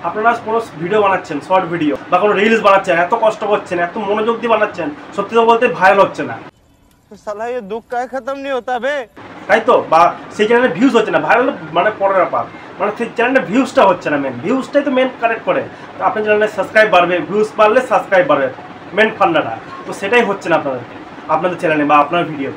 আপনারা কোনো ভিডিও বানাচ্ছেন, শর্ট ভিডিও বা কোনো রিলস বানাচ্ছেন, এত কষ্ট করছেন, এত মনোযোগ দিয়ে বানাচ্ছেন, সত্যি তো বলতে ভাইরাল হচ্ছে না। साला ये दुख का खत्म नहीं होता बे, তাই তো? বা সেই চ্যানেলে ভিউজ হচ্ছে না, ভাইরাল মানে পরের ব্যাপার, মানে সেই চ্যানেলে ভিউজটা হচ্ছে না, মেন ভিউজটাই তো মেন কারেক্ট করে। তো আপনার চ্যানেলে সাবস্ক্রাইব বাড়বে, ভিউজ বাড়লে সাবস্ক্রাইব বাড়বে, মেন ফান্ডাটা তো সেটাই হচ্ছে না আপনাদের চ্যানেলে বা আপনার ভিডিও।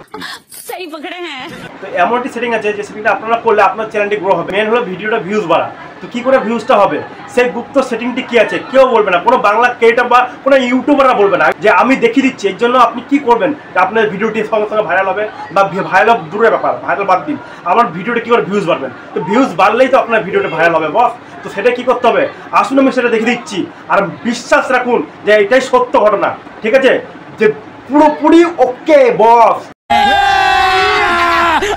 सही पकड़े हैं। তো এমন একটি সেটিং আছে যে সেটিংটা আপনারা করলে আপনার চ্যানেলটি গ্রো হবে। মেন হলো ভিডিওটা ভিউজ বাড়া। তো কি করে ভিউজটা হবে, সেই গুপ্ত সেটিংটি কি আছে কেউ বলবে না, কোনো বাংলা ক্রিয়েটর বা কোনো ইউটিউবাররা বলবে না যে আমি দেখিয়ে দিচ্ছি। এর জন্য আপনি কি করবেন, আপনার ভিডিওটি সঙ্গে সঙ্গে ভাইরাল হবে, বা ভাইরাল দূরের ব্যাপার, ভাইরাল বাদ দিন, আমার ভিডিওটা কী করে ভিউজ বাড়বেন। তো ভিউজ বাড়লেই তো আপনার ভিডিওটা ভাইরাল হবে বস। তো সেটা কি করতে হবে, আসুন আমি সেটা দেখিয়ে দিচ্ছি, আর বিশ্বাস রাখুন যে এটাই সত্য ঘটনা, ঠিক আছে, যে পুরোপুরি ওকে বস।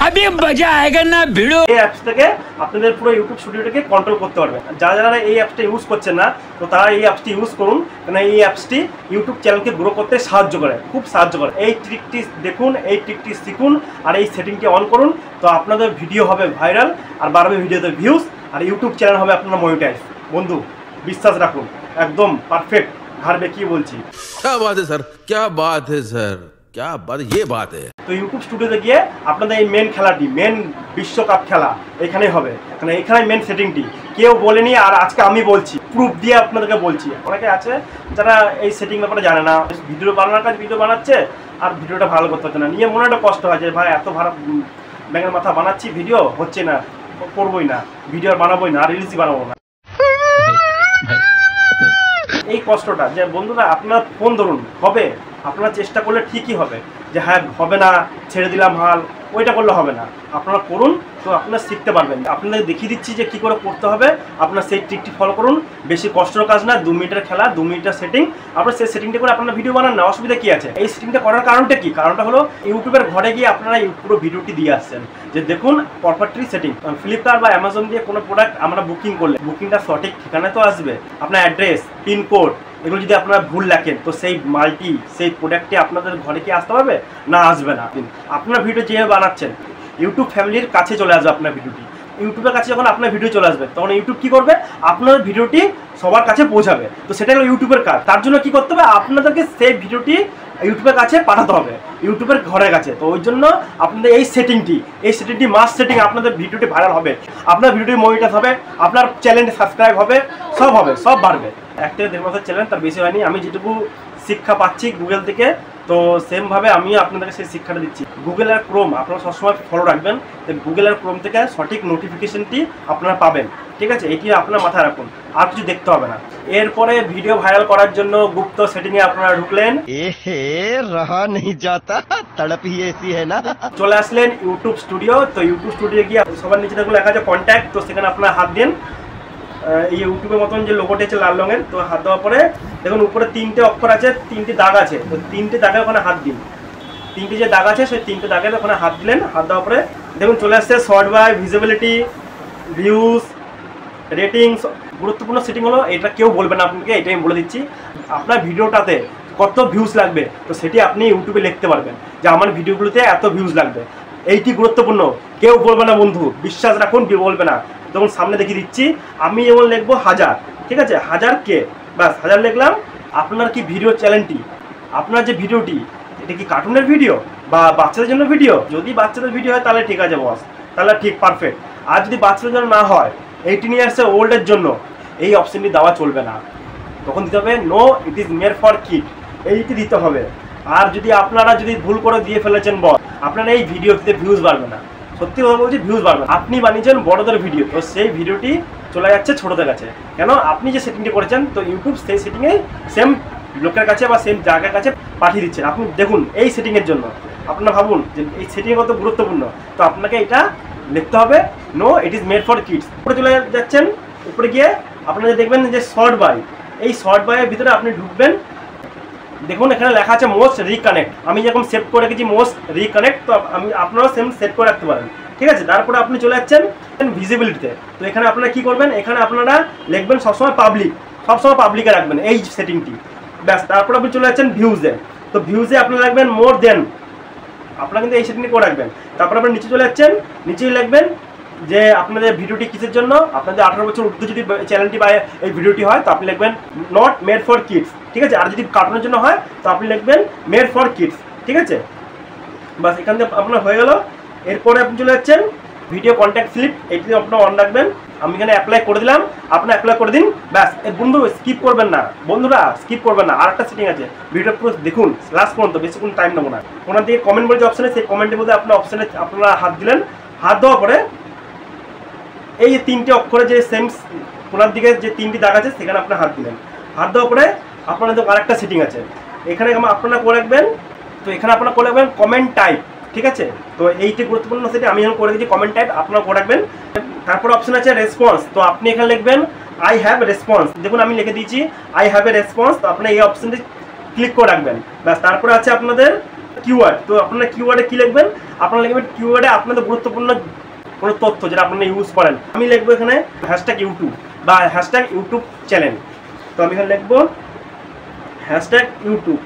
अभी मजा आएगा ना भिड़ो। এই অ্যাপস থেকে আপনাদের পুরো ইউটিউব স্টুডিওটাকে কন্ট্রোল করতে পারবেন। যারা এই অ্যাপসটা ইউজ করছেন না, তো তারা এই অ্যাপসটি ইউজ করুন, কারণ এই অ্যাপসটি ইউটিউব চ্যানেলকে গ্রো করতে সাহায্য করে, খুব সাহায্য করে। এই ট্রিকটি দেখুন, এই ট্রিকটি শিখুন, আর এই সেটিংটি অন করুন, তো আপনাদের ভিডিও হবে ভাইরাল, আর বাড়বে ভিডিওতে ভিউজ, আর ইউটিউব চ্যানেল হবে আপনার মনিটাইজ। বন্ধু বিশ্বাস রাখুন, একদম পারফেক্ট ঘাড়বে কি বলছি। क्या बात है सर, क्या बात है सर, क्या बात, ये बात है। তো ইউটিউব স্টুডিওতে গিয়ে আপনাদের এই মেন খেলাটি, মেন বিশ্বকাপ খেলা এখানেই হবে, কারণ এখানে মেন সেটিংটি কেউ বলেনি, আর আজকে আমি বলছি, প্রুফ দিয়ে আপনাদেরকে বলছি। অনেকে আছে যারা এই সেটিং ব্যাপারে জানে না, ভিডিও বানানোর কাজ ভিডিও বানাচ্ছে আর ভিডিওটা ভালো করতে হচ্ছে না, নিয়ে মনে একটা কষ্ট হয় যে ভাই এত ভালো ব্যাঙের মাথা বানাচ্ছি, ভিডিও হচ্ছে না, করবোই না, ভিডিও বানাবোই না, আর রিলসই বানাবো না। এই কষ্টটা যে বন্ধুরা আপনার ফোন ধরুন, হবে, আপনারা চেষ্টা করলে ঠিকই হবে, যে হ্যাঁ হবে না ছেড়ে দিলাম হাল, ওইটা করলে হবে না, আপনারা করুন, তো আপনারা শিখতে পারবেন। আপনাদের দেখিয়ে দিচ্ছি যে কী করে করতে হবে, আপনারা সেই ট্রিকটি ফলো করুন, বেশি কষ্টের কাজ না, 2 মিনিটের খেলা, 2 মিনিটের সেটিং, আপনারা সেই সেটিংটা করে আপনারা ভিডিও বানান না, অসুবিধা কী আছে। এই সেটিংটা করার কারণটা কি, কারণটা হলো ইউটিউবের ঘরে গিয়ে আপনারা পুরো ভিডিওটি দিয়ে আসছেন, যে দেখুন প্রপার্টি সেটিং। ফ্লিপকার্ট বা অ্যামাজন দিয়ে কোনো প্রোডাক্ট আমরা বুকিং করলে বুকিংটা সঠিক ঠিকানায় তো আসবে, আপনার অ্যাড্রেস, পিনকোড, এগুলো যদি আপনারা ভুল লেখেন, তো সেই মালটি, সেই প্রোডাক্টটি আপনাদের ঘরে কি আসতে পারবে না, আসবে না। আপনার ভিডিও যেভাবে বানাচ্ছেন ইউটিউব ফ্যামিলির কাছে চলে আসবে, আপনার ভিডিওটি ইউটিউবের কাছে যখন আপনার ভিডিও চলে আসবে, তখন ইউটিউব কি করবে, আপনার ভিডিওটি সবার কাছে পৌঁছাবে। তো সেটা হলো ইউটিউবের কাজ। তার জন্য কি করতে হবে, আপনাদেরকে সেই ভিডিওটি ইউটিউবের কাছে পাঠাতে হবে, ইউটিউবের ঘরের কাছে। তো ওই জন্য আপনাদের এই সেটিংটি মাস্ট সেটিং, আপনাদের ভিডিওটি ভাইরাল হবে, আপনার ভিডিওটি মনিটাইজ হবে, আপনার চ্যানেলটি সাবস্ক্রাইব হবে, সব বাড়বে। 1 থেকে 1.5 মাসের চ্যানেল, তার বেশি হয়নি। আমি যেটুকু শিক্ষা পাচ্ছি গুগল থেকে, তো সেমভাবে আমি আপনাদেরকে সেই শিক্ষাটা দিচ্ছি। গুগল আর ক্রোম আপনারা সবসময় ফলো রাখবেন, তো গুগল আর ক্রোম থেকে সঠিক নোটিফিকেশনটি আপনারা পাবেন, ঠিক আছে, এটি আপনার মাথায় রাখুন, আর কিছু দেখতে হবে না। এরপরে ভিডিও ভাইরাল করার জন্য গুপ্ত সেটিংয়ে আপনারা ঢুকলেন, रहा नहीं जाता, तड़प ही ऐसी है ना। চলে আসলেন ইউটিউব স্টুডিও। তো ইউটিউব স্টুডিও গিয়ে সবার নিচে দেখুন লেখা আছে কন্ট্যাক্ট, তো সেখানে আপনারা হাত দিন, এই ইউটিউবের মতন যে লোগোটি আছে লাল রঙের, তো হাত দেওয়ার পরে দেখুন উপরে 3টে অক্ষর আছে, 3টি দাগ আছে, তো 3টে দাগে ওখানে হাত দিন, 3টে যে দাগ আছে সেই 3টে দাগের ওখানে হাত দিলেন। হাত দেওয়ার পরে দেখুন চলে আসছে sort by, visibility, views, ratings. গুরুত্বপূর্ণ সেটিং হলো এটা, কেউ বলবে না আপনাকে, এটাই আমি বলে দিচ্ছি। আপনার ভিডিওটাতে কত ভিউজ লাগবে, তো সেটি আপনি ইউটিউবে লিখতে পারবেন যে আমার ভিডিওগুলোতে এত ভিউজ লাগবে, এইটি গুরুত্বপূর্ণ, কেউ বলবে না বন্ধু, বিশ্বাস রাখুন, কেউ বলবে না। তখন সামনে দেখিয়ে দিচ্ছি, আমি যেমন লিখবো 1000, ঠিক আছে, 1000K, বাস 1000 লিখলাম। আপনার কি ভিডিও চ্যানেলটি, আপনার যে ভিডিওটি, এটা কি কার্টুনের ভিডিও বা বাচ্চাদের জন্য ভিডিও? যদি বাচ্চাদের ভিডিও হয় তাহলে ঠিক আছে বস, তাহলে ঠিক পারফেক্ট। আর যদি বাচ্চাদের জন্য না হয়, 18 ইয়ার্সের ওল্ডের জন্য, এই অপশানটি দেওয়া চলবে না, তখন দিতে হবে no it is made for kid, এইটি দিতে হবে। আর যদি আপনারা ভুল করে দিয়ে ফেলেছেন বস, আপনারা এই ভিডিওতে ভিউজ বাড়বে না, সত্যি কথা বলছি, ভিউজ বাড়বে। আপনি বানিয়েছেন বড়দের ভিডিও, তো সেই ভিডিওটি চলে যাচ্ছে ছোটদের কাছে, কেন আপনি যে সেটিংটি করেছেন, তো ইউটিউব সেই সেটিংয়ে সেম লোকের কাছে বা সেম জায়গার কাছে পাঠিয়ে দিচ্ছেন। আপনি দেখুন এই সেটিংয়ের জন্য আপনারা ভাবুন যে এই সেটিং কত গুরুত্বপূর্ণ, তো আপনাকে এটা লিখতে হবে no it is made for kids. উপরে চলে যাচ্ছেন, উপরে গিয়ে আপনারা দেখবেন যে শর্ট বাই, এই শর্ট বাইয়ের ভিতরে আপনি ঢুকবেন, দেখুন এখানে লেখা আছে মোস্ট রিকানেক্ট, আমি যেরকম সেভ করে রেখেছি মোস্ট রিকানেক্ট, তো আপনারাও সেম সেভ করে রাখতে পারেন, ঠিক আছে। তারপরে আপনি চলে যাচ্ছেন ভিজিবিলিটিতে, তো এখানে আপনারা কি করবেন, এখানে আপনারা লিখবেন সবসময় পাবলিক, সবসময় পাবলিকে রাখবেন এই সেটিংটি, ব্যাস। তারপরে আপনি চলে যাচ্ছেন ভিউজে, তো ভিউজে আপনারা রাখবেন মোর দেন, আপনারা কিন্তু এই সেটিংটি করে রাখবেন। তারপরে আপনি নিচে চলে যাচ্ছেন, নিচেই লিখবেন যে আপনাদের ভিডিওটি কিসের জন্য, আপনাদের 18 বছর ঊর্ধ্ব যদি চ্যানেলটি বা এই ভিডিওটি হয় তো আপনি লিখবেন নট মেড ফর কিডস, ঠিক আছে। আর যদি কার্টুনের জন্য হয় তো আপনি লিখবেন মেড ফর কিডস, ঠিক আছে। বাস এখান থেকে আপনার হয়ে গেল। এরপরে আপনি চলে যাচ্ছেন ভিডিও কন্ট্যাক্ট স্লিপ, এটি আপনার অন রাখবেন। আমি এখানে অ্যাপ্লাই করে দিলাম, আপনি অ্যাপ্লাই করে দিন। ব্যাস, বন্ধু স্কিপ করবেন না, বন্ধুরা স্কিপ করবেন না। আর একটা সেটিং আছে, ভিডিওটা পুরো দেখুন লাস্ট পর্যন্ত, বেশিক্ষণ টাইম নেবো না। ওনার দিকে কমেন্ট বলে যে অপশানে, সেই কমেন্টের মধ্যে আপনার অপশানে আপনারা হাত দিলেন। হাত দেওয়ার পরে এই যে 3টে অক্ষরে যে সেম ওনার দিকে যে 3টি দাগ আছে সেখানে আপনার হাত দিলেন। হাত দেওয়ার পরে আপনাদের আরেকটা সেটিং আছে, এখানে আপনারা করে রাখবেন। তো এখানে আপনারা করে রাখবেন কমেন্ট টাইপ, ঠিক আছে। তো এইটি গুরুত্বপূর্ণ সেটি আমি এখন করে দিচ্ছি কমেন্ট টাইপ, আপনারা করে রাখবেন। তারপর অপশন আছে রেসপন্স, তো আপনি এখানে লিখবেন আই হ্যাভ রেসপন্স। দেখুন আমি লিখে দিয়েছি আই হ্যাভ এ রেসপন্স, তো আপনারা এই অপশনটি ক্লিক করে রাখবেন। ব্যাস, তারপরে আছে আপনাদের কিওয়ার্ড, তো আপনারা কিওয়ার্ডে কী লিখবেন, আপনারা লিখবেন কিওয়ার্ডে আপনাদের গুরুত্বপূর্ণ কোনো তথ্য যেটা আপনারা ইউজ করেন। আমি লিখবো এখানে হ্যাশট্যাগ ইউটিউব বা হ্যাশট্যাগ ইউটিউব চ্যানেল, তো আমি এখানে লিখবো হ্যাশট্যাগ ইউটিউব।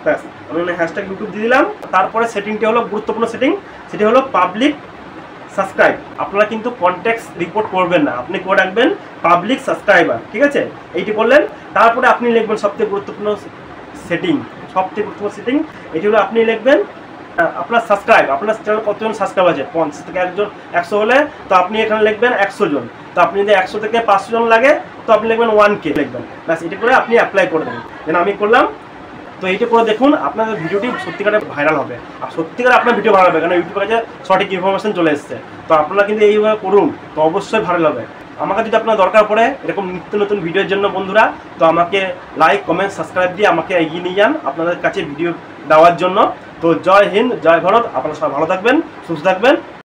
ব্যাস, আমি এখানে হ্যাশট্যাগ ইউটিউব দিয়ে দিলাম। তারপরে সেটিংটি হলো গুরুত্বপূর্ণ সেটিং, সেটি হলো পাবলিক সাবস্ক্রাইব। আপনারা কিন্তু কন্ট্যাক্ট রিপোর্ট করবেন না, আপনি করে রাখবেন পাবলিক সাবস্ক্রাইবার, ঠিক আছে। এইটি করলেন। তারপরে আপনি লিখবেন সবথেকে গুরুত্বপূর্ণ সেটিং, সবথেকে গুরুত্বপূর্ণ সেটিং এটি হলো আপনি লিখবেন আপনার সাবস্ক্রাইব, আপনার চ্যানেল কতজন সাবস্ক্রাইব আছে, 50 থেকে 100 হলে তো আপনি এখানে লিখবেন 100 জন। তো আপনি যদি 100 থেকে 500 জন লাগে তো আপনি লিখবেন 1K লিখবেন। ব্যাস, এটি করে আপনি অ্যাপ্লাই করে দেবেন। যেন আমি করলাম। তো এইটা করে দেখুন আপনাদের ভিডিওটি সত্যিকারে ভাইরাল হবে, আর সত্যিকারে আপনার ভিডিও ভাইরাল হবে, কারণ ইউটিউবের কাছে সঠিক ইনফরমেশন চলে এসছে। তো আপনারা কিন্তু এইভাবে করুন, তো অবশ্যই ভাইরাল হবে। আমাকে যদি আপনার দরকার পড়ে এরকম নিত্য নতুন ভিডিওর জন্য বন্ধুরা, তো আমাকে লাইক কমেন্ট সাবস্ক্রাইব দিয়ে আমাকে এগিয়ে নিয়ে যান আপনাদের কাছে ভিডিও দেওয়ার জন্য। তো জয় হিন্দ, জয় ভারত, আপনারা সবাই ভালো থাকবেন, সুস্থ থাকবেন।